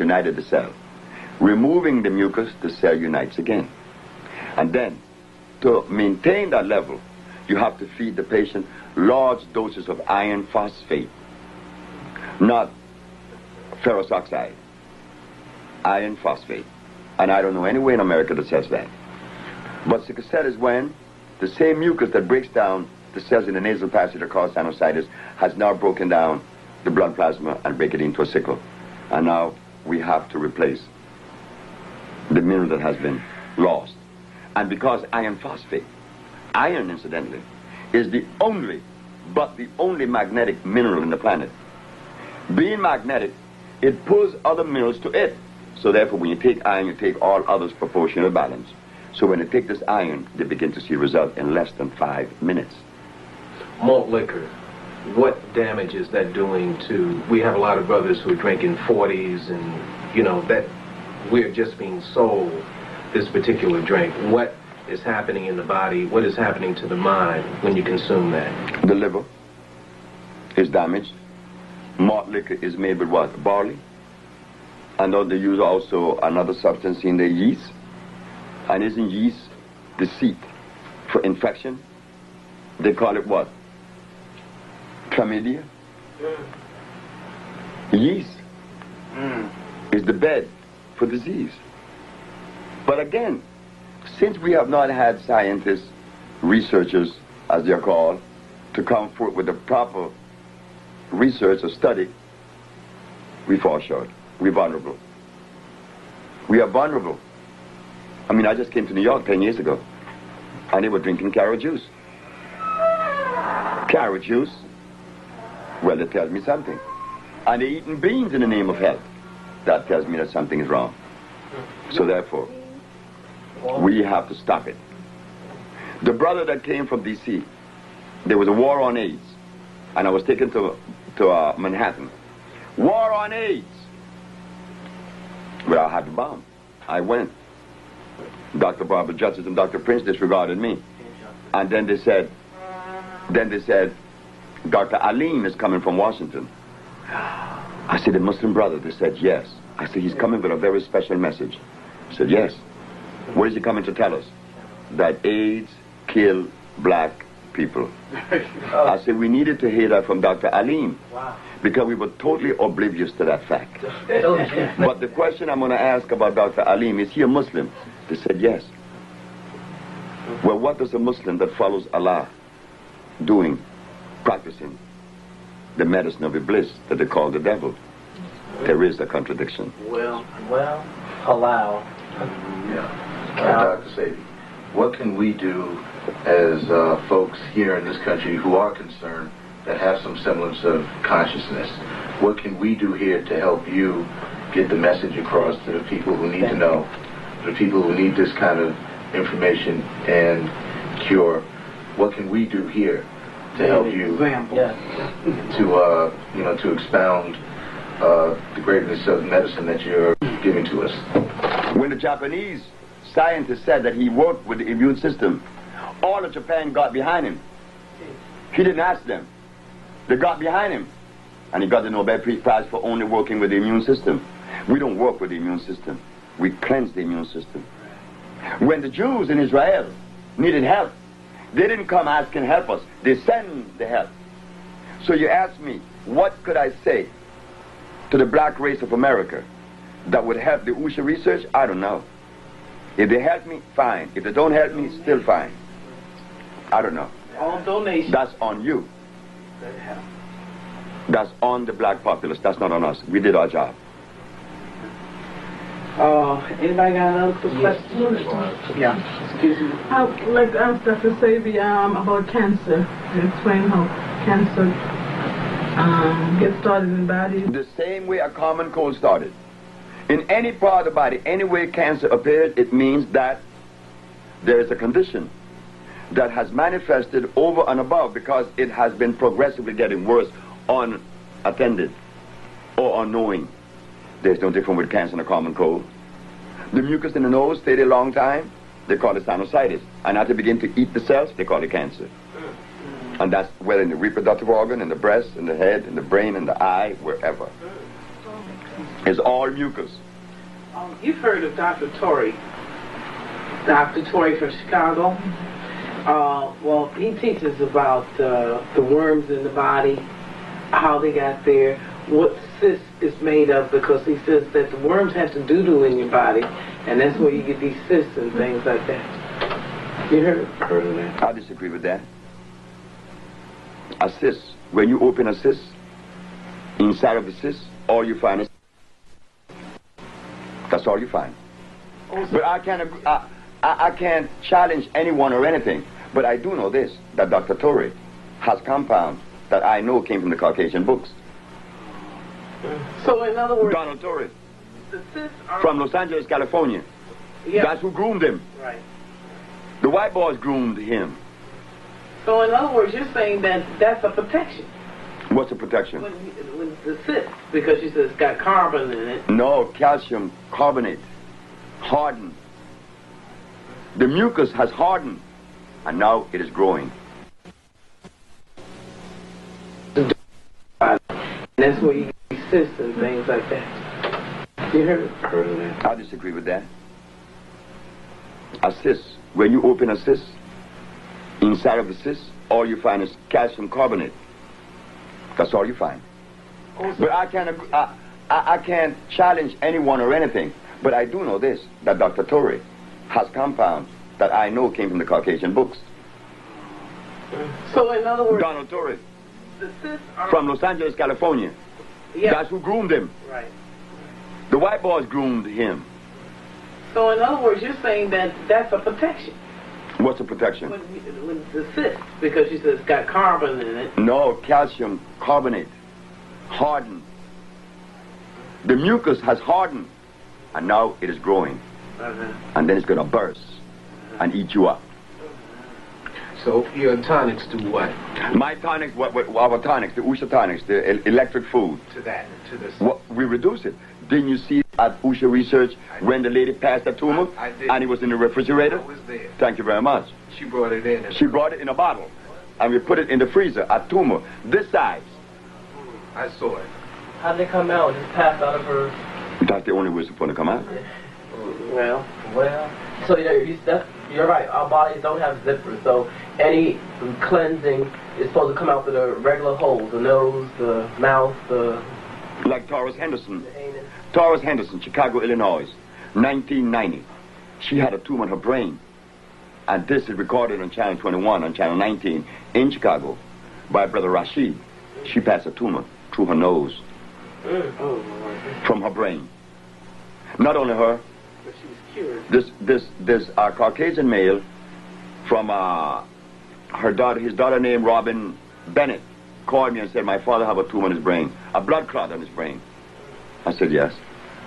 united the cell. Removing the mucus, the cell unites again. And then, to maintain that level, you have to feed the patient large doses of iron phosphate, not ferrous oxide, iron phosphate. And I don't know any way in America that says that. But sickle cell is when the same mucus that breaks down the cells in the nasal passage that cause sinusitis has now broken down the blood plasma and break it into a sickle. And now we have to replace the mineral that has been lost. And because iron phosphate, iron incidentally, is the only magnetic mineral in the planet. Being magnetic, it pulls other minerals to it. So therefore, when you take iron, you take all others proportional balance. So when they take this iron, they begin to see result in less than 5 minutes. Malt liquor, what damage is that doing to, we have a lot of brothers who are drinking 40s and, you know, that we're just being sold this particular drink. What is happening in the body? What is happening to the mind when you consume that? The liver is damaged. Malt liquor is made with what? Barley. And then they use also another substance in the yeast. And isn't yeast the seat for infection? They call it what? Chlamydia. Yeast is the bed for disease. But again, since we have not had scientists, researchers, as they're called, to come forth with the proper research or study, we fall short. We're vulnerable. We are vulnerable. I mean, I just came to New York 10 years ago, and they were drinking carrot juice. Carrot juice? Well, it tells me something. And they're eating beans in the name of health. That tells me that something is wrong. So therefore, we have to stop it. The brother that came from D.C., there was a war on AIDS, and I was taken to Manhattan. War on AIDS. Well, I had the bomb. I went. Dr. Barbara Justice and Dr. Prince disregarded me. And then they said, Dr. Alim is coming from Washington. I said, the Muslim brother? They said, yes. I said, he's coming with a very special message. He said, yes. What is he coming to tell us? That AIDS kill black people. I said, we needed to hear that from Dr. Alim. Wow. Because we were totally oblivious to that fact. But the question I'm going to ask about Dr. Alim, is he a Muslim? They said, yes. Well, what does a Muslim that follows Allah doing, practicing the medicine of Iblis that they call the devil? There is a contradiction. Well, allow. Yeah. Dr. Sebi, what can we do as folks here in this country who are concerned, that have some semblance of consciousness? What can we do here to help you get the message across to the people who need to know, the people who need this kind of information and cure? What can we do here to help you to expound the greatness of medicine that you're giving to us? When the Japanese scientist said that he worked with the immune system, all of Japan got behind him. He didn't ask them. They got behind him. And he got the Nobel Peace Prize for only working with the immune system. We don't work with the immune system. We cleanse the immune system. When the Jews in Israel needed help, they didn't come asking help us. They send the help. So you ask me, what could I say to the black race of America that would help the USHA research? I don't know. If they help me, fine. If they don't help me, still fine. I don't know. All donations. That's on you. That's on the black populace. That's not on us. We did our job. Anybody got another question? Yeah. Excuse me. I'd like to ask Dr. Sebi about cancer. Explain how cancer gets started in the body. The same way a common cold started. In any part of the body, any way cancer appears, it means that there is a condition that has manifested over and above because it has been progressively getting worse unattended or unknowing. There's no difference with cancer and a common cold. The mucus in the nose stayed a long time, they call it sinusitis. And after they begin to eat the cells, they call it cancer. And that's whether in the reproductive organ, in the breast, in the head, in the brain, in the eye, wherever. It's all mucus. You've heard of Dr. Torrey from Chicago. Well, he teaches about the worms in the body, how they got there, what cyst is made of, because he says that the worms have to doo-doo in your body, and that's where you get these cysts and things like that. You heard of that? I disagree with that. A cyst, when you open a cyst, inside of the cyst, all you find is... That's all you find. But I can't challenge anyone or anything. But I do know this, that Dr. Torrey has compounds that I know came from the Caucasian books. So in other words... Donald Torrey. The cysts are... From Los Angeles, California. Yeah. That's who groomed him. Right. The white boys groomed him. So in other words, you're saying that that's a protection. What's the protection? When the cyst, because you said it's got carbon in it. No, calcium carbonate. Hardened. The mucus has hardened, and now it is growing. And that's where you get cysts and things like that. You heard of that? I disagree with that. A cyst, when you open a cyst, inside of the cyst, all you find is calcium carbonate. That's all you find. But I can't challenge anyone or anything. But I do know this, that Dr. Torrey has compounds that I know came from the Caucasian books. So in other words... Donald Torrey. The cysts are... From Los Angeles, California. Yeah. That's who groomed him. Right. The white boys groomed him. So in other words, you're saying that that's a protection. What's the protection? When the cyst, because you said it's got carbon in it. No, calcium carbonate. Hardened. The mucus has hardened, and now it is growing. And then it's going to burst and eat you up. So your tonics do what? My tonics, our tonics, the Usha tonics, the electric food. To this. We reduce it. Didn't you see at Usha Research when the lady passed that tumor? I did. And it was in the refrigerator? I was there. Thank you very much. She brought it in. She brought it in a bottle. And we put it in the freezer, a tumor, this size. I saw it. How'd they come out? Just passed out of her... That's the only way it's supposed to come out. Well, so you're right. Our bodies don't have zippers, so any cleansing is supposed to come out through the regular holes, the nose, the mouth, the... Like Taurus Henderson. The anus. Taurus Henderson, Chicago, Illinois, 1990. She had a tumor in her brain. And this is recorded on Channel 21, on Channel 19, in Chicago, by Brother Rashid. She passed a tumor through her nose. From her brain. Not only her. but she was cured. This Caucasian male from his daughter named Robin Bennett called me and said, my father have a tumor in his brain, a blood clot in his brain. I said, yes.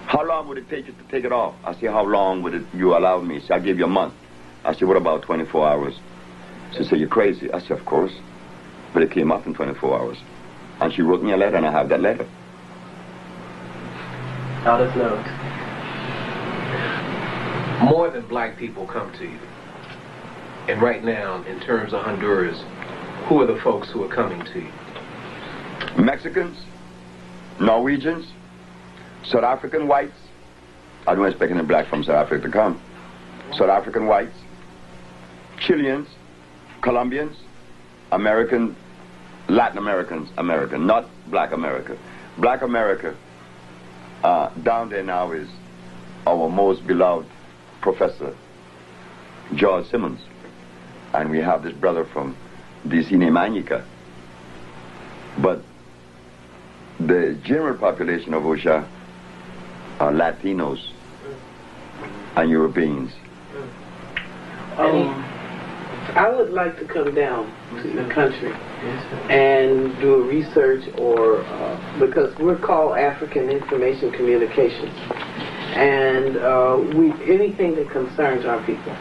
How long would it take you to take it off? I said, how long would you allow me? She said, I'll give you a month. I said, what about 24 hours? She said, you're crazy. I said, of course. But it came off in 24 hours. And she wrote me a letter, and I have that letter. How does know? More than black people come to you. And right now, in terms of Honduras, who are the folks who are coming to you? Mexicans, Norwegians, South African whites. I don't expect any black from South Africa to come. South African whites, Chileans, Colombians, American, Latin Americans, American, not black America. Black America, down there now is our most beloved professor, George Simmons. And we have this brother from DC named Anika. But the general population of Osha are Latinos and Europeans. I would like to come down to the country and do a research, or because we're called African Information Communications, and anything that concerns our people,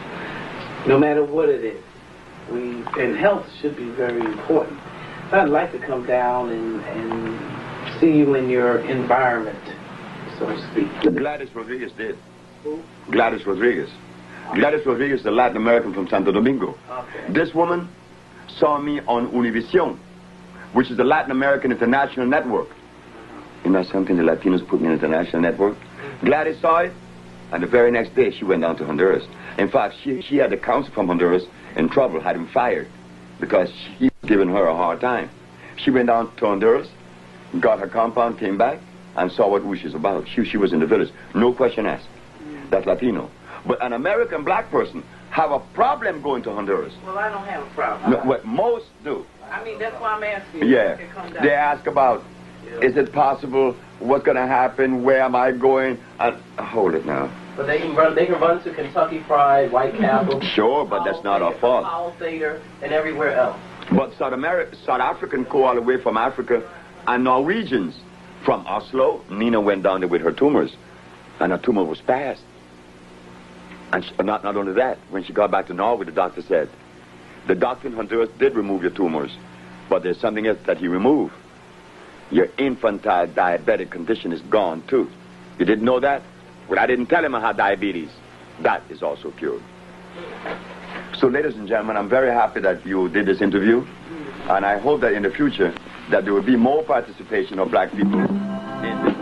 no matter what it is, and health should be very important. So I'd like to come down and see you in your environment, so to speak. Gladys Rodriguez did. Who? Gladys Rodriguez. Gladys Rodriguez is a Latin American from Santo Domingo. Okay. This woman saw me on Univision, which is the Latin American International Network. You know something? The Latinos put me in the international network. Gladys saw it, and the very next day she went down to Honduras. In fact, she had the counsel from Honduras in trouble, had him fired, because he was giving her a hard time. She went down to Honduras, got her compound, came back, and saw what she's about. She was in the village. No question asked. That's Latino. But an American black person have a problem going to Honduras. Well, I don't have a problem. No, what most do. I mean, that's why I'm asking you. Yeah. They ask about, is it possible? What's going to happen? Where am I going? Hold it now. But they can run to Kentucky Fried, White Castle. Sure, but that's not our fault. Powell Theater, and everywhere else. But South African go all the way from Africa, and Norwegians from Oslo. Nina went down there with her tumors, and her tumor was passed. And not only that, when she got back to Norway, the doctor said, the doctor in Honduras did remove your tumors, but there's something else that he removed. Your infantile diabetic condition is gone, too. You didn't know that? Well, I didn't tell him I had diabetes. That is also cured. So, ladies and gentlemen, I'm very happy that you did this interview, and I hope that in the future that there will be more participation of black people in this